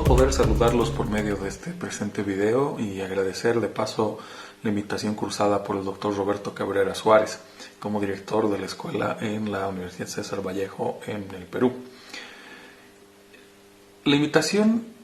poder saludarlos por medio de este presente video y agradecer de paso la invitación cursada por el doctor Roberto Cabrera Suárez como director de la escuela en la Universidad César Vallejo en el Perú. La invitación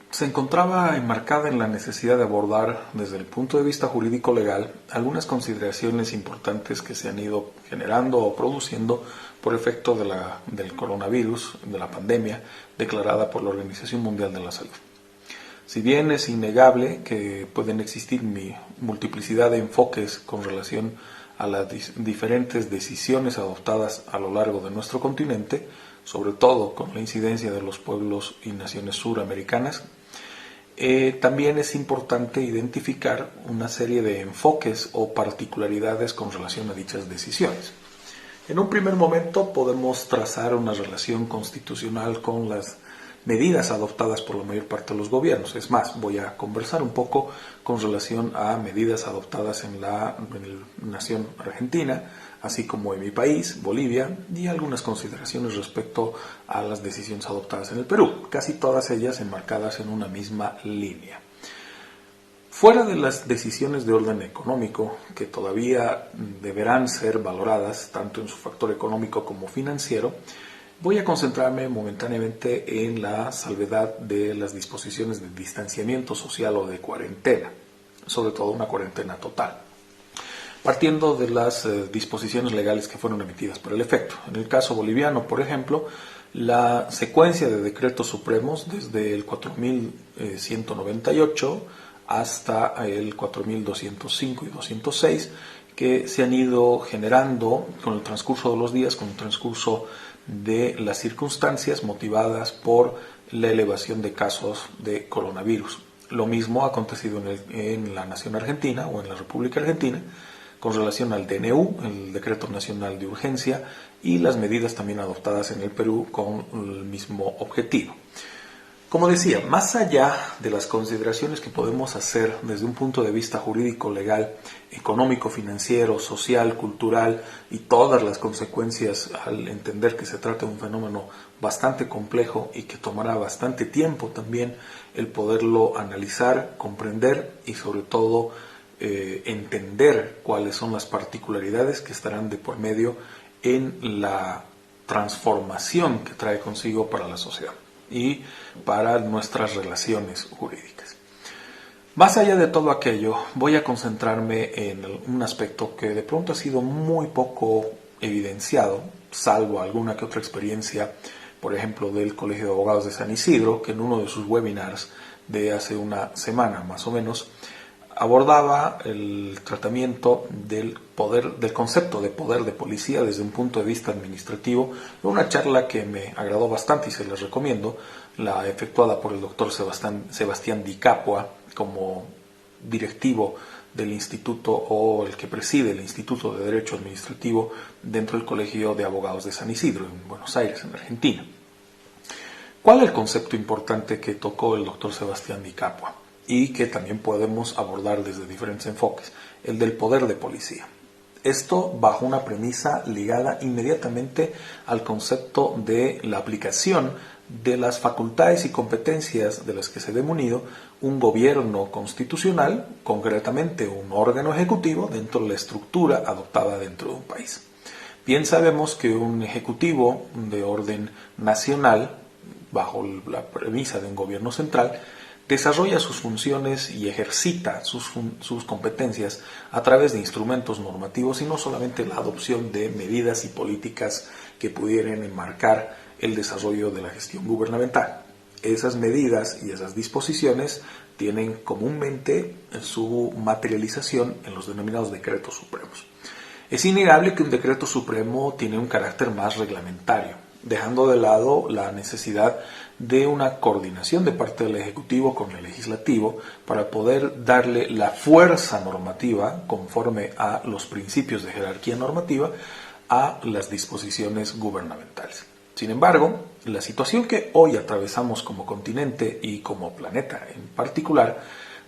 se encontraba enmarcada en la necesidad de abordar desde el punto de vista jurídico-legal algunas consideraciones importantes que se han ido generando o produciendo por efecto del coronavirus, de la pandemia declarada por la Organización Mundial de la Salud. Si bien es innegable que pueden existir multiplicidad de enfoques con relación a las diferentes decisiones adoptadas a lo largo de nuestro continente, sobre todo con la incidencia de los pueblos y naciones suramericanas, también es importante identificar una serie de enfoques o particularidades con relación a dichas decisiones. En un primer momento podemos trazar una relación constitucional con las medidas adoptadas por la mayor parte de los gobiernos. Es más, voy a conversar un poco con relación a medidas adoptadas en la nación argentina, así como en mi país, Bolivia, y algunas consideraciones respecto a las decisiones adoptadas en el Perú, casi todas ellas enmarcadas en una misma línea. Fuera de las decisiones de orden económico, que todavía deberán ser valoradas tanto en su factor económico como financiero, voy a concentrarme momentáneamente en la salvedad de las disposiciones de distanciamiento social o de cuarentena, sobre todo una cuarentena total, partiendo de las disposiciones legales que fueron emitidas por el efecto. En el caso boliviano, por ejemplo, la secuencia de decretos supremos desde el 4198 hasta el 4205 y 206, que se han ido generando con el transcurso de los días, con el transcurso de las circunstancias motivadas por la elevación de casos de coronavirus. Lo mismo ha acontecido en la nación argentina o en la República Argentina con relación al DNU, el Decreto Nacional de Urgencia, y las medidas también adoptadas en el Perú con el mismo objetivo. Como decía, más allá de las consideraciones que podemos hacer desde un punto de vista jurídico, legal, económico, financiero, social, cultural y todas las consecuencias al entender que se trata de un fenómeno bastante complejo y que tomará bastante tiempo también el poderlo analizar, comprender y sobre todo entender cuáles son las particularidades que estarán de por medio en la transformación que trae consigo para la sociedad y para nuestras relaciones jurídicas. Más allá de todo aquello, voy a concentrarme en un aspecto que de pronto ha sido muy poco evidenciado, salvo alguna que otra experiencia, por ejemplo, del Colegio de Abogados de San Isidro, que en uno de sus webinars de hace una semana más o menos, abordaba el tratamiento del concepto de poder de policía desde un punto de vista administrativo, una charla que me agradó bastante y se les recomiendo, la efectuada por el doctor Sebastián Di Capua como directivo del instituto o el que preside el Instituto de Derecho Administrativo dentro del Colegio de Abogados de San Isidro en Buenos Aires, en Argentina. ¿Cuál es el concepto importante que tocó el doctor Sebastián Di Capua? Y que también podemos abordar desde diferentes enfoques, el del poder de policía. Esto bajo una premisa ligada inmediatamente al concepto de la aplicación de las facultades y competencias de las que se dé munido un gobierno constitucional, concretamente un órgano ejecutivo dentro de la estructura adoptada dentro de un país. Bien sabemos que un ejecutivo de orden nacional, bajo la premisa de un gobierno central, desarrolla sus funciones y ejercita sus competencias a través de instrumentos normativos y no solamente la adopción de medidas y políticas que pudieran enmarcar el desarrollo de la gestión gubernamental. Esas medidas y esas disposiciones tienen comúnmente su materialización en los denominados decretos supremos. Es innegable que un decreto supremo tiene un carácter más reglamentario, dejando de lado la necesidad de una coordinación de parte del Ejecutivo con el Legislativo para poder darle la fuerza normativa conforme a los principios de jerarquía normativa a las disposiciones gubernamentales. Sin embargo, la situación que hoy atravesamos como continente y como planeta en particular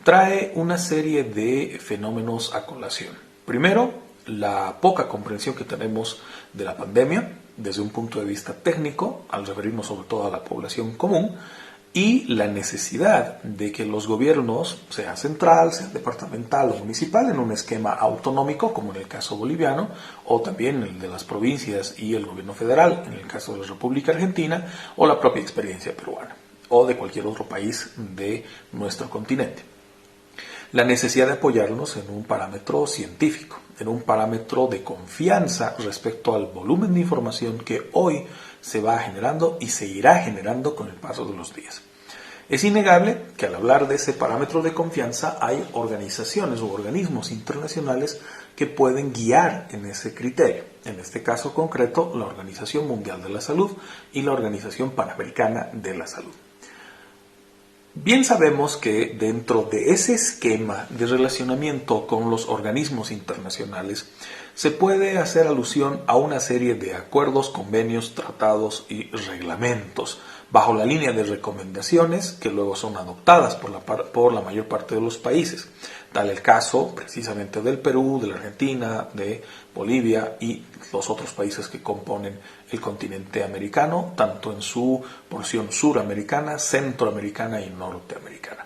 trae una serie de fenómenos a colación. Primero, la poca comprensión que tenemos de la pandemia desde un punto de vista técnico, al referirnos sobre todo a la población común, y la necesidad de que los gobiernos, sea central, sea departamental o municipal, en un esquema autonómico, como en el caso boliviano, o también el de las provincias y el gobierno federal, en el caso de la República Argentina, o la propia experiencia peruana, o de cualquier otro país de nuestro continente. La necesidad de apoyarnos en un parámetro científico, en un parámetro de confianza respecto al volumen de información que hoy se va generando y se irá generando con el paso de los días. Es innegable que al hablar de ese parámetro de confianza hay organizaciones o organismos internacionales que pueden guiar en ese criterio. En este caso concreto, la Organización Mundial de la Salud y la Organización Panamericana de la Salud. Bien sabemos que dentro de ese esquema de relacionamiento con los organismos internacionales se puede hacer alusión a una serie de acuerdos, convenios, tratados y reglamentos bajo la línea de recomendaciones que luego son adoptadas por la mayor parte de los países. Tal el caso precisamente del Perú, de la Argentina, de Bolivia y los otros países que componen el continente americano, tanto en su porción suramericana, centroamericana y norteamericana.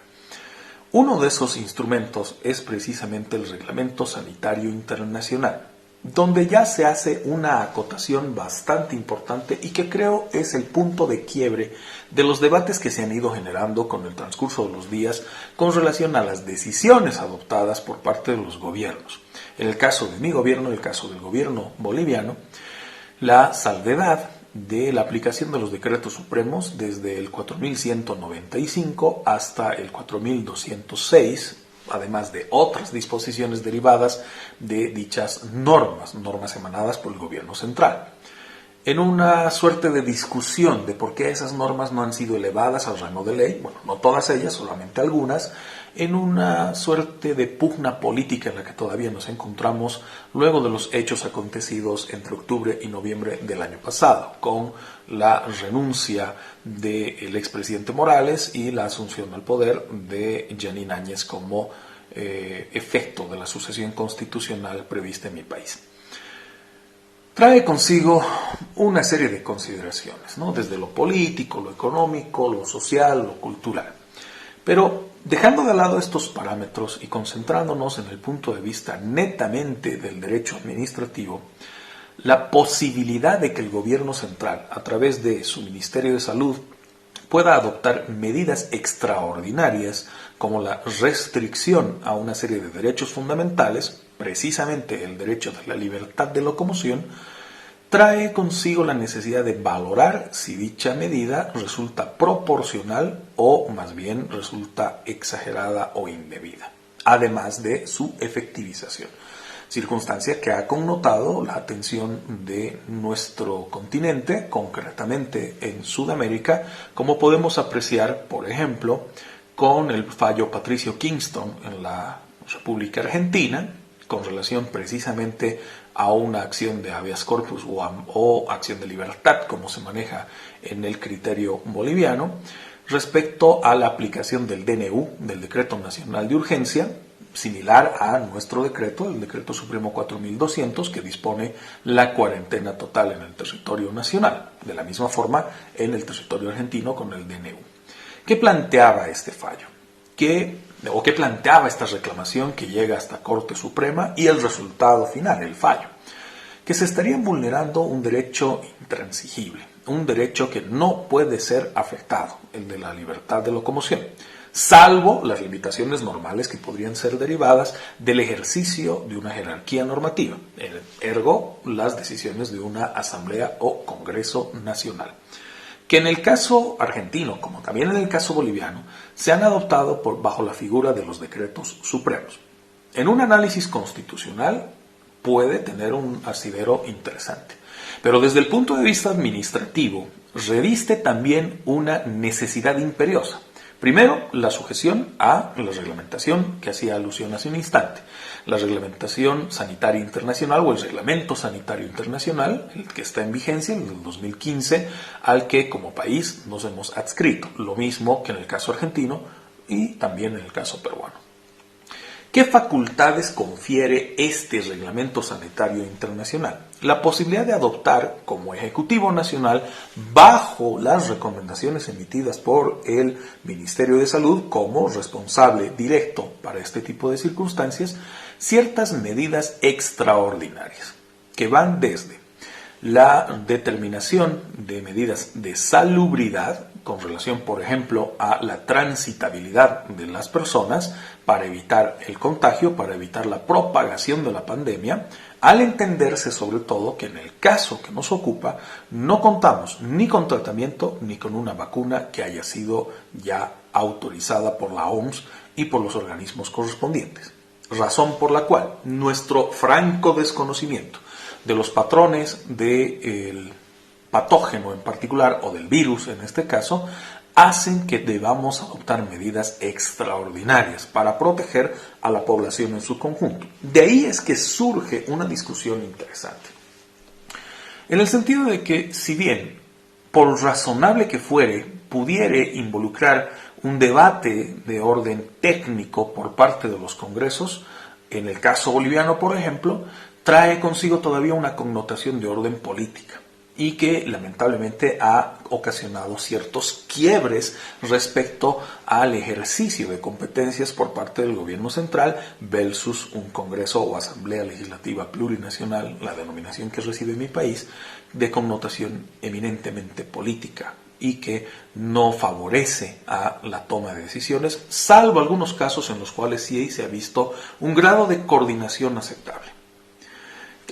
Uno de esos instrumentos es precisamente el Reglamento Sanitario Internacional, donde ya se hace una acotación bastante importante y que creo es el punto de quiebre de los debates que se han ido generando con el transcurso de los días con relación a las decisiones adoptadas por parte de los gobiernos. En el caso de mi gobierno, en el caso del gobierno boliviano, la salvedad de la aplicación de los decretos supremos desde el 4195 hasta el 4206, además de otras disposiciones derivadas de dichas normas emanadas por el gobierno central. En una suerte de discusión de por qué esas normas no han sido elevadas al rango de ley, bueno, no todas ellas, solamente algunas, en una suerte de pugna política en la que todavía nos encontramos luego de los hechos acontecidos entre octubre y noviembre del año pasado, con la renuncia del expresidente Morales y la asunción al poder de Janine Áñez como efecto de la sucesión constitucional prevista en mi país. Trae consigo una serie de consideraciones, ¿no? Desde lo político, lo económico, lo social, lo cultural. Pero dejando de lado estos parámetros y concentrándonos en el punto de vista netamente del derecho administrativo, la posibilidad de que el gobierno central, a través de su Ministerio de Salud, pueda adoptar medidas extraordinarias como la restricción a una serie de derechos fundamentales, precisamente el derecho de la libertad de locomoción, trae consigo la necesidad de valorar si dicha medida resulta proporcional o más bien resulta exagerada o indebida, además de su efectivización. Circunstancia que ha connotado la atención de nuestro continente, concretamente en Sudamérica, como podemos apreciar, por ejemplo, con el fallo Patricio Kingston en la República Argentina, con relación precisamente a una acción de habeas corpus o acción de libertad, como se maneja en el criterio boliviano, respecto a la aplicación del DNU, del Decreto Nacional de Urgencia, similar a nuestro decreto, el Decreto Supremo 4200, que dispone la cuarentena total en el territorio nacional, de la misma forma en el territorio argentino con el DNU. ¿Qué planteaba este fallo? ¿Qué planteaba esta reclamación que llega hasta Corte Suprema y el resultado final, el fallo? Que se estaría vulnerando un derecho intransigible, un derecho que no puede ser afectado, el de la libertad de locomoción, salvo las limitaciones normales que podrían ser derivadas del ejercicio de una jerarquía normativa, ergo las decisiones de una asamblea o congreso nacional, que en el caso argentino, como también en el caso boliviano, se han adoptado bajo la figura de los decretos supremos. En un análisis constitucional puede tener un asidero interesante, pero desde el punto de vista administrativo reviste también una necesidad imperiosa. Primero, la sujeción a la reglamentación que hacía alusión hace un instante, la reglamentación sanitaria internacional o el reglamento sanitario internacional, el que está en vigencia, el del 2015, al que como país nos hemos adscrito, lo mismo que en el caso argentino y también en el caso peruano. ¿Qué facultades confiere este reglamento sanitario internacional? La posibilidad de adoptar como Ejecutivo Nacional, bajo las recomendaciones emitidas por el Ministerio de Salud como responsable directo para este tipo de circunstancias, ciertas medidas extraordinarias que van desde la determinación de medidas de salubridad con relación, por ejemplo, a la transitabilidad de las personas para evitar el contagio, para evitar la propagación de la pandemia, al entenderse sobre todo que en el caso que nos ocupa no contamos ni con tratamiento ni con una vacuna que haya sido ya autorizada por la OMS y por los organismos correspondientes. Razón por la cual nuestro franco desconocimiento de los patrones del patógeno en particular, o del virus en este caso, hacen que debamos adoptar medidas extraordinarias para proteger a la población en su conjunto. De ahí es que surge una discusión interesante. En el sentido de que, si bien, por razonable que fuere, pudiere involucrar un debate de orden técnico por parte de los congresos, en el caso boliviano, por ejemplo, trae consigo todavía una connotación de orden política y que lamentablemente ha ocasionado ciertos quiebres respecto al ejercicio de competencias por parte del gobierno central versus un Congreso o Asamblea Legislativa Plurinacional, la denominación que recibe mi país, de connotación eminentemente política y que no favorece a la toma de decisiones, salvo algunos casos en los cuales sí se ha visto un grado de coordinación aceptable.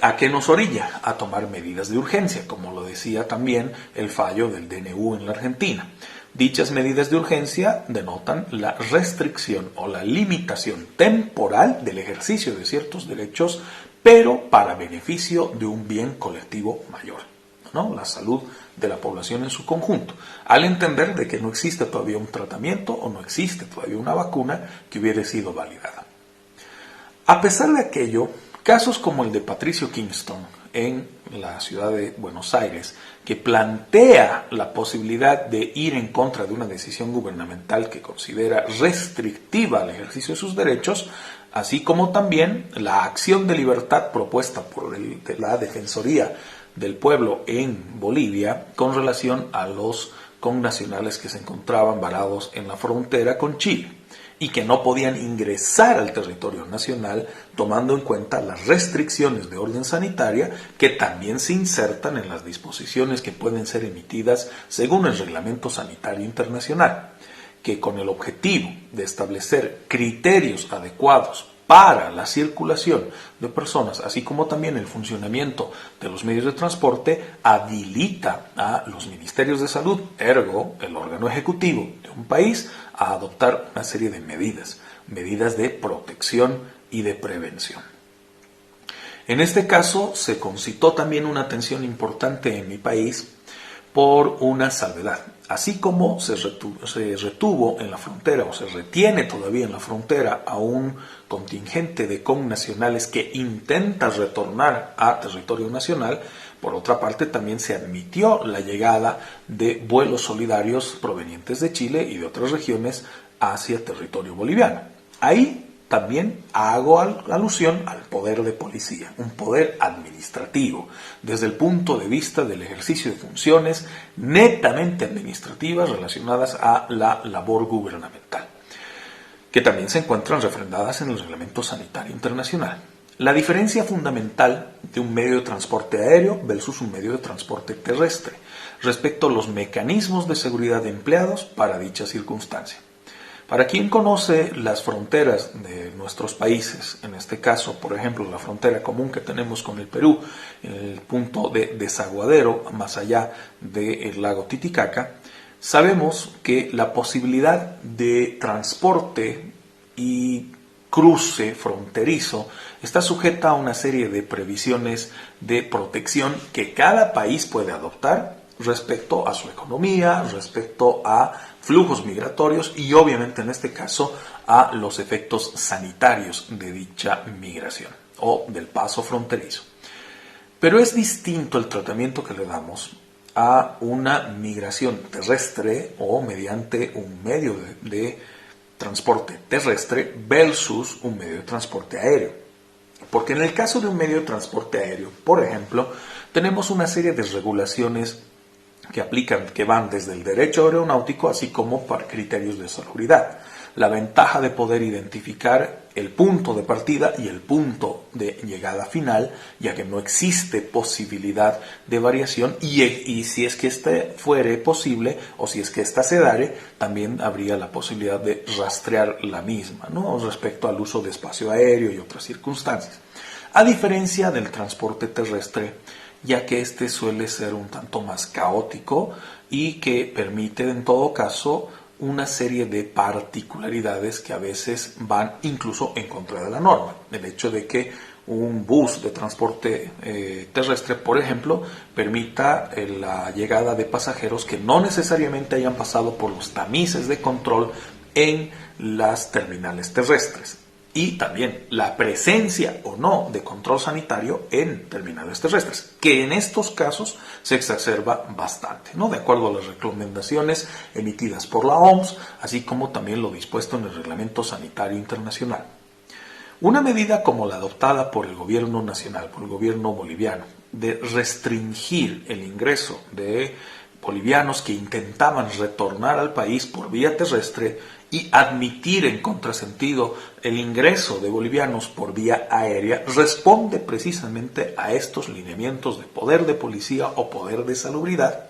¿A qué nos orilla? A tomar medidas de urgencia, como lo decía también el fallo del DNU en la Argentina. Dichas medidas de urgencia denotan la restricción o la limitación temporal del ejercicio de ciertos derechos, pero para beneficio de un bien colectivo mayor, ¿no? La salud de la población en su conjunto, al entender de que no existe todavía un tratamiento o no existe todavía una vacuna que hubiera sido validada. A pesar de aquello, casos como el de Patricio Kingston en la ciudad de Buenos Aires, que plantea la posibilidad de ir en contra de una decisión gubernamental que considera restrictiva el ejercicio de sus derechos, así como también la acción de libertad propuesta por la Defensoría del Pueblo en Bolivia con relación a los connacionales que se encontraban varados en la frontera con Chile y que no podían ingresar al territorio nacional tomando en cuenta las restricciones de orden sanitaria que también se insertan en las disposiciones que pueden ser emitidas según el Reglamento Sanitario Internacional, que con el objetivo de establecer criterios adecuados para la circulación de personas, así como también el funcionamiento de los medios de transporte, habilita a los ministerios de salud, ergo el órgano ejecutivo de un país, a adoptar una serie de medidas de protección y de prevención. En este caso se concitó también una atención importante en mi país por una salvedad. Así como se retuvo en la frontera o se retiene todavía en la frontera a un contingente de connacionales que intenta retornar a territorio nacional, por otra parte también se admitió la llegada de vuelos solidarios provenientes de Chile y de otras regiones hacia territorio boliviano. Ahí también hago alusión al poder de policía, un poder administrativo, desde el punto de vista del ejercicio de funciones netamente administrativas relacionadas a la labor gubernamental, que también se encuentran refrendadas en el Reglamento Sanitario Internacional. La diferencia fundamental de un medio de transporte aéreo versus un medio de transporte terrestre respecto a los mecanismos de seguridad empleados para dicha circunstancia. Para quien conoce las fronteras de nuestros países, en este caso, por ejemplo, la frontera común que tenemos con el Perú, en el punto de desaguadero más allá del lago Titicaca, sabemos que la posibilidad de transporte y cruce fronterizo está sujeta a una serie de previsiones de protección que cada país puede adoptar respecto a su economía, respecto a flujos migratorios y obviamente en este caso a los efectos sanitarios de dicha migración o del paso fronterizo. Pero es distinto el tratamiento que le damos a una migración terrestre o mediante un medio de transporte terrestre versus un medio de transporte aéreo. Porque en el caso de un medio de transporte aéreo, por ejemplo, tenemos una serie de regulaciones que aplican, que van desde el derecho aeronáutico, así como para criterios de salubridad. La ventaja de poder identificar el punto de partida y el punto de llegada final, ya que no existe posibilidad de variación, y si es que este fuere posible o si es que esta se dare, también habría la posibilidad de rastrear la misma, ¿no? Respecto al uso de espacio aéreo y otras circunstancias. A diferencia del transporte terrestre, ya que este suele ser un tanto más caótico y que permite en todo caso una serie de particularidades que a veces van incluso en contra de la norma. El hecho de que un bus de transporte terrestre, por ejemplo, permita la llegada de pasajeros que no necesariamente hayan pasado por los tamices de control en las terminales terrestres. Y también la presencia o no de control sanitario en terminales terrestres, que en estos casos se exacerba bastante, ¿no? De acuerdo a las recomendaciones emitidas por la OMS, así como también lo dispuesto en el Reglamento Sanitario Internacional. Una medida como la adoptada por el gobierno nacional, por el gobierno boliviano, de restringir el ingreso de bolivianos que intentaban retornar al país por vía terrestre y admitir en contrasentido el ingreso de bolivianos por vía aérea, responde precisamente a estos lineamientos de poder de policía o poder de salubridad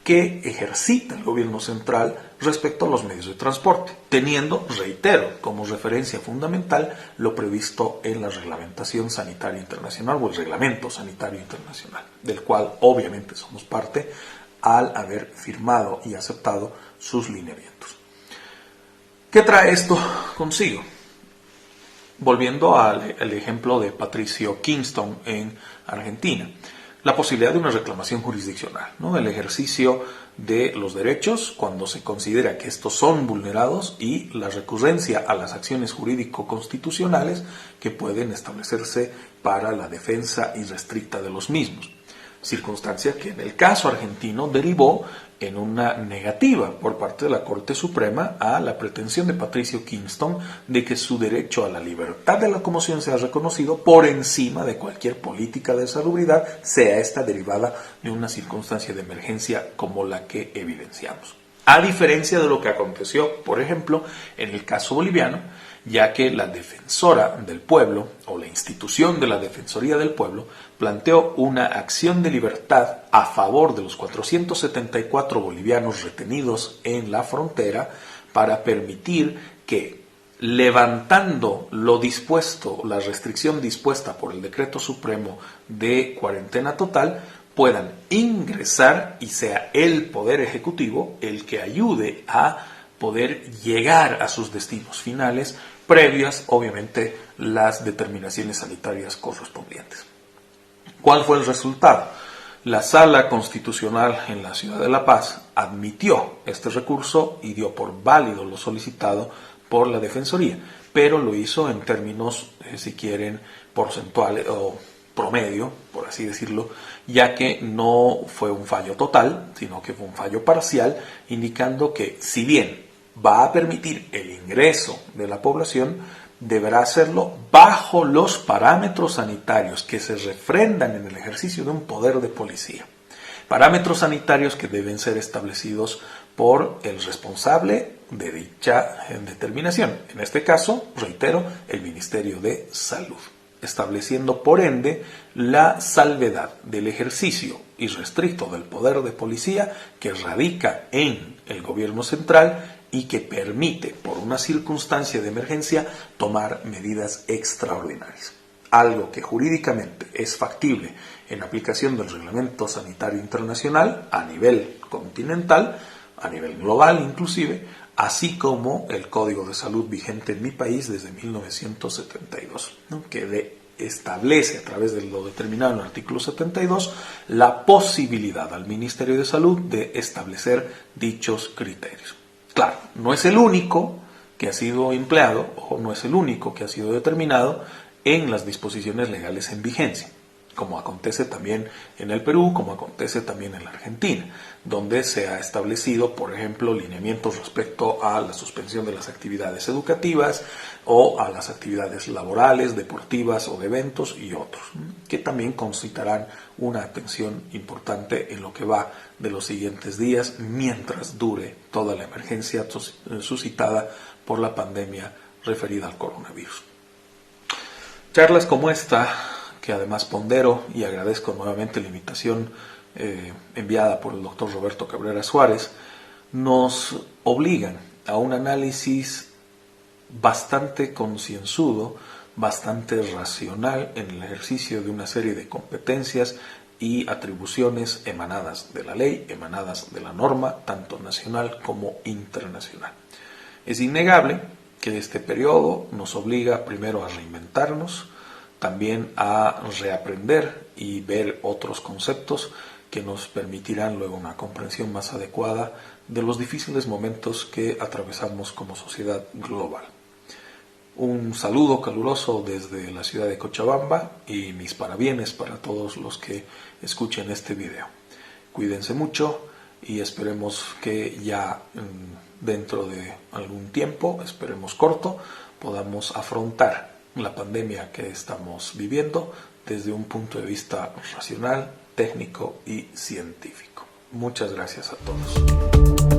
que ejercita el gobierno central respecto a los medios de transporte, teniendo, reitero, como referencia fundamental lo previsto en la Reglamentación Sanitaria Internacional o el Reglamento Sanitario Internacional, del cual obviamente somos parte al haber firmado y aceptado sus lineamientos. ¿Qué trae esto consigo? Volviendo al ejemplo de Patricio Kingston en Argentina, la posibilidad de una reclamación jurisdiccional, ¿no? El ejercicio de los derechos cuando se considera que estos son vulnerados y la recurrencia a las acciones jurídico-constitucionales que pueden establecerse para la defensa irrestricta de los mismos. Circunstancia que en el caso argentino derivó en una negativa por parte de la Corte Suprema a la pretensión de Patricio Kingston de que su derecho a la libertad de locomoción sea reconocido por encima de cualquier política de salubridad, sea esta derivada de una circunstancia de emergencia como la que evidenciamos. A diferencia de lo que aconteció, por ejemplo, en el caso boliviano, ya que la Defensora del Pueblo, o la institución de la Defensoría del Pueblo, planteó una acción de libertad a favor de los 474 bolivianos retenidos en la frontera para permitir que, levantando lo dispuesto, la restricción dispuesta por el Decreto Supremo de cuarentena total, puedan ingresar y sea el Poder Ejecutivo el que ayude a poder llegar a sus destinos finales, previas, obviamente, las determinaciones sanitarias correspondientes. ¿Cuál fue el resultado? La Sala Constitucional en la ciudad de La Paz admitió este recurso y dio por válido lo solicitado por la Defensoría, pero lo hizo en términos, si quieren, porcentuales o promedio, por así decirlo, ya que no fue un fallo total, sino que fue un fallo parcial, indicando que si bien va a permitir el ingreso de la población, deberá hacerlo bajo los parámetros sanitarios que se refrendan en el ejercicio de un poder de policía. Parámetros sanitarios que deben ser establecidos por el responsable de dicha determinación. En este caso, reitero, el Ministerio de Salud, estableciendo por ende la salvedad del ejercicio irrestricto del poder de policía que radica en el gobierno central y que permite, por una circunstancia de emergencia, tomar medidas extraordinarias. Algo que jurídicamente es factible en aplicación del Reglamento Sanitario Internacional a nivel continental, a nivel global inclusive, así como el Código de Salud vigente en mi país desde 1972, ¿no? Que establece a través de lo determinado en el artículo 72 la posibilidad al Ministerio de Salud de establecer dichos criterios. Claro, no es el único que ha sido empleado o no es el único que ha sido determinado en las disposiciones legales en vigencia. como acontece también en el Perú, como acontece también en la Argentina, donde se ha establecido, por ejemplo, lineamientos respecto a la suspensión de las actividades educativas o a las actividades laborales, deportivas o de eventos y otros, que también concitarán una atención importante en lo que va de los siguientes días mientras dure toda la emergencia suscitada por la pandemia referida al coronavirus. Charlas como esta, que además pondero y agradezco nuevamente la invitación enviada por el doctor Roberto Cabrera Suárez, nos obligan a un análisis bastante concienzudo, bastante racional en el ejercicio de una serie de competencias y atribuciones emanadas de la ley, emanadas de la norma, tanto nacional como internacional. Es innegable que este periodo nos obliga primero a reinventarnos, también a reaprender y ver otros conceptos que nos permitirán luego una comprensión más adecuada de los difíciles momentos que atravesamos como sociedad global. Un saludo caluroso desde la ciudad de Cochabamba y mis parabienes para todos los que escuchen este video. Cuídense mucho y esperemos que ya dentro de algún tiempo, esperemos corto, podamos afrontar la pandemia que estamos viviendo desde un punto de vista racional, técnico y científico. Muchas gracias a todos.